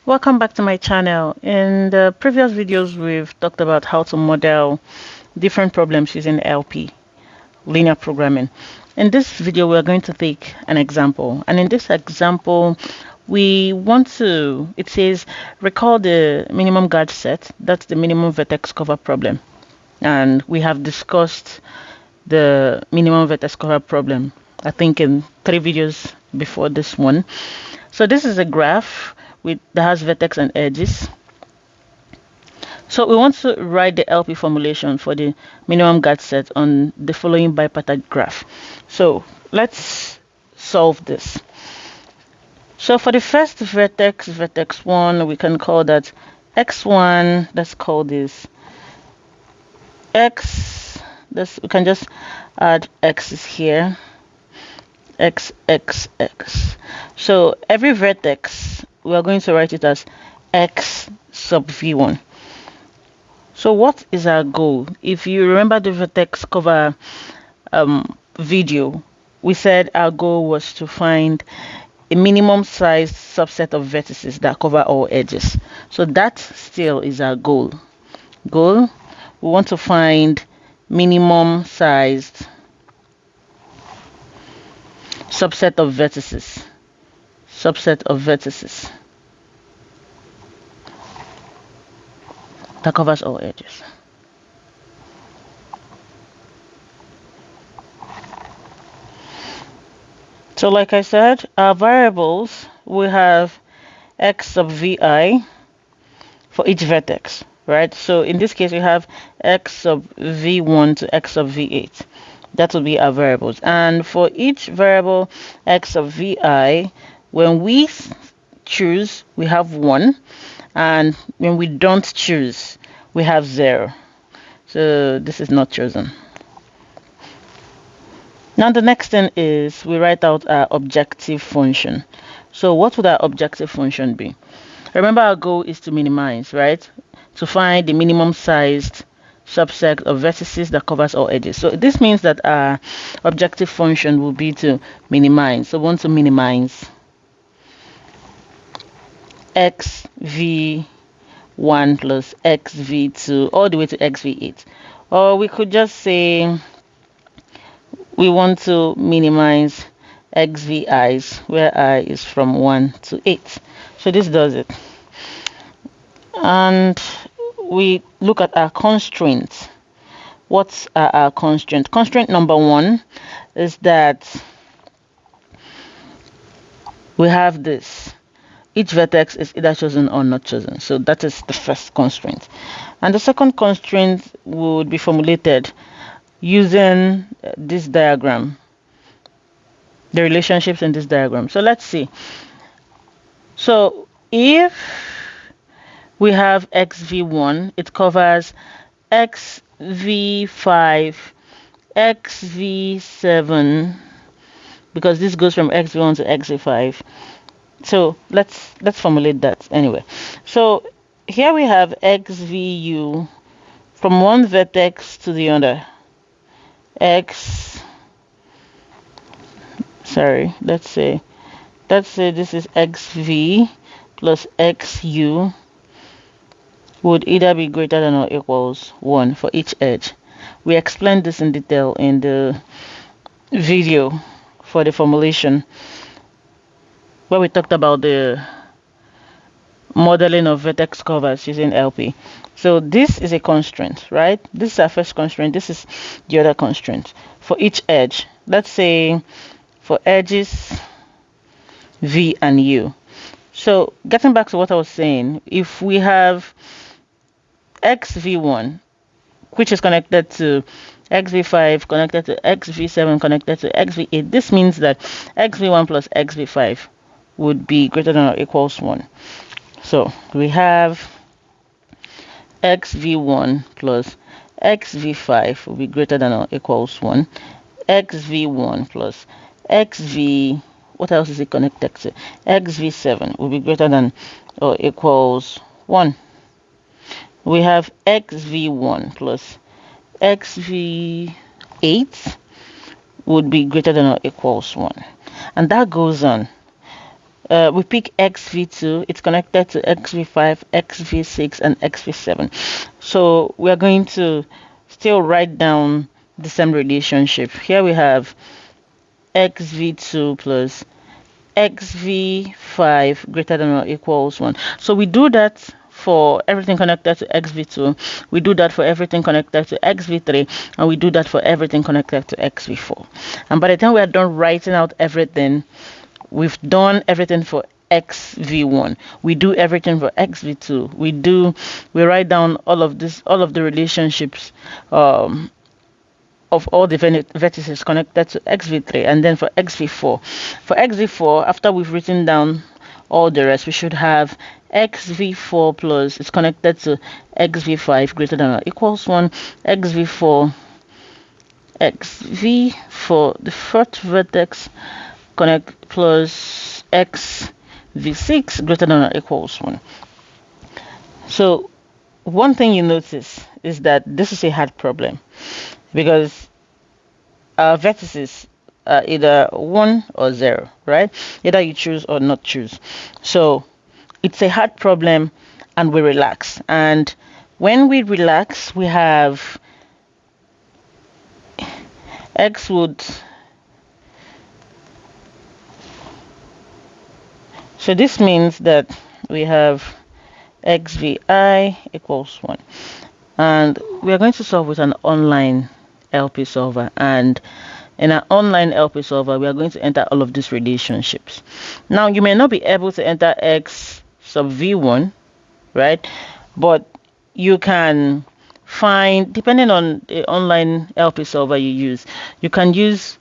Welcome back to my channel. In the previous videos, we've talked about how to model different problems using LP, linear programming. In this video, we're going to take an example. And in this example, it says, recall the minimum guard set. That's the minimum vertex cover problem. And we have discussed the minimum vertex cover problem, I think in 3 videos before this one. So this is a graph that has vertex and edges. So we want to write the LP formulation for the minimum guard set on the following bipartite graph. So let's solve this. So for the first vertex, vertex 1, we can call that x1. Let's call this x. We can just add x's here. X, x, x. So every vertex, we are going to write it as x sub v1. So what is our goal? If you remember the vertex cover video, we said our goal was to find a minimum sized subset of vertices that cover all edges. So that still is our goal. We want to find minimum sized subset of vertices that covers all edges. So like I said, our variables, we have x sub vi for each vertex, right? So in this case, we have x sub v1 to x sub v8. That will be our variables. And for each variable x of vi, when we choose, we have 1. And when we don't choose, we have 0. So this is not chosen. Now the next thing is we write out our objective function. So what would our objective function be? Remember, our goal is to minimize, right? To find the minimum sized subset of vertices that covers all edges. So this means that our objective function will be to minimize. So we want to minimize xv1 plus xv2 all the way to xv8. Or we could just say we want to minimize xvi's, where I is from 1 to 8. So this does it. And we look at our constraints. What's our constraint? Constraint number 1 is that we have this. Each vertex is either chosen or not chosen. So that is the first constraint. And the second constraint would be formulated using this diagram, the relationships in this diagram. So let's see. So if we have xv1, it covers xv5, xv7, because this goes from xv1 to xv5. So let's formulate that anyway. So here we have xvu from one vertex to the other. Let's say this is xv plus xu would either be greater than or equals 1 for each edge. We explained this in detail in the video for the formulation, where we talked about the modeling of vertex covers using LP. So this is a constraint, right? This is our first constraint. This is the other constraint. For each edge, let's say for edges v and u. So getting back to what I was saying, if we have xv1, which is connected to xv5, connected to xv7, connected to xv8, this means that xv1 plus xv5 would be greater than or equals 1. So we have xv1 plus xv5 will be greater than or equals 1. xv1 plus xv, what else is it connected to? xv7 will be greater than or equals 1. We have xv1 plus xv8 would be greater than or equals 1. And that goes on. we pick xv2, it's connected to xv5, xv6, and xv7. So we are going to still write down the same relationship. Here we have xv2 plus xv5 greater than or equals 1. So we do that for everything connected to xv2, we do that for everything connected to xv3, and we do that for everything connected to xv4. And by the time we are done writing out everything, we've done everything for xv1, we do everything for xv2, we write down all of the relationships of all the vertices connected to xv3, and then for xv4, after we've written down all the rest, we should have xv4 plus is connected to xv5 greater than or equals 1, xv4 the first vertex connect plus xv6 greater than or equals 1. So one thing you notice is that this is a hard problem, because our vertices are either 1 or 0, right? Either you choose or not choose. So it's a hard problem, and we relax. And when we relax, we have x would, so this means that we have XVI equals 1, and we are going to solve with an online LP solver. And in an online LP solver, we are going to enter all of these relationships. Now you may not be able to enter x sub v1, right? But you can find, depending on the online LP solver you use, you can use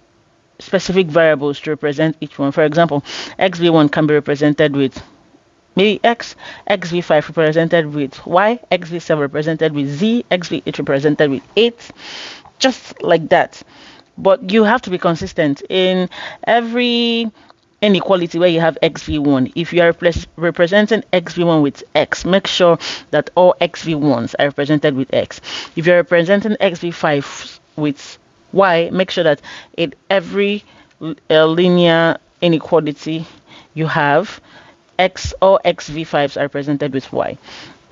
specific variables to represent each one. For example, xv1 can be represented with maybe x, xv5 represented with y, xv7 represented with z, xv8 represented with 8, just like that. But you have to be consistent in every inequality where you have xv1. If you are representing xv1 with x, make sure that all xv1s are represented with x. If you're representing xv5 with y, make sure that in every linear inequality you have x, all xv5s are represented with y.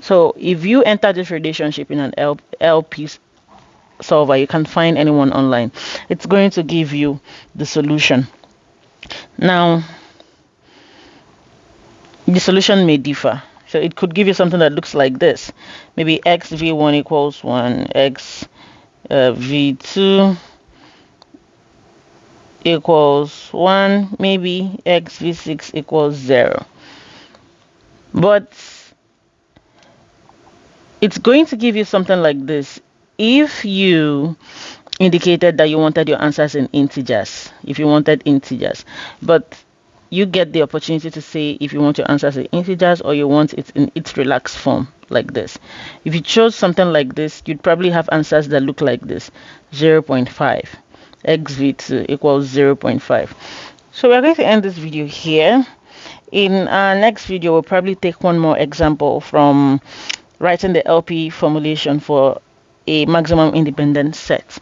So if you enter this relationship in an LP solver, you can find anyone online, it's going to give you the solution. Now the solution may differ, so it could give you something that looks like this. Maybe xv1 equals 1, x v2 equals 1, maybe xv6 equals 0. But it's going to give you something like this if you indicated that you wanted your answers in integers, if you wanted integers. But you get the opportunity to say if you want your answers in integers or you want it in its relaxed form, like this. If you chose something like this, you'd probably have answers that look like this: 0.5, xv2 equals 0.5. So we're going to end this video here. In our next video, we'll probably take one more example from writing the LP formulation for a maximum independent set.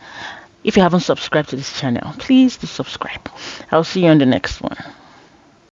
If you haven't subscribed to this channel, please do subscribe. I'll see you on the next one.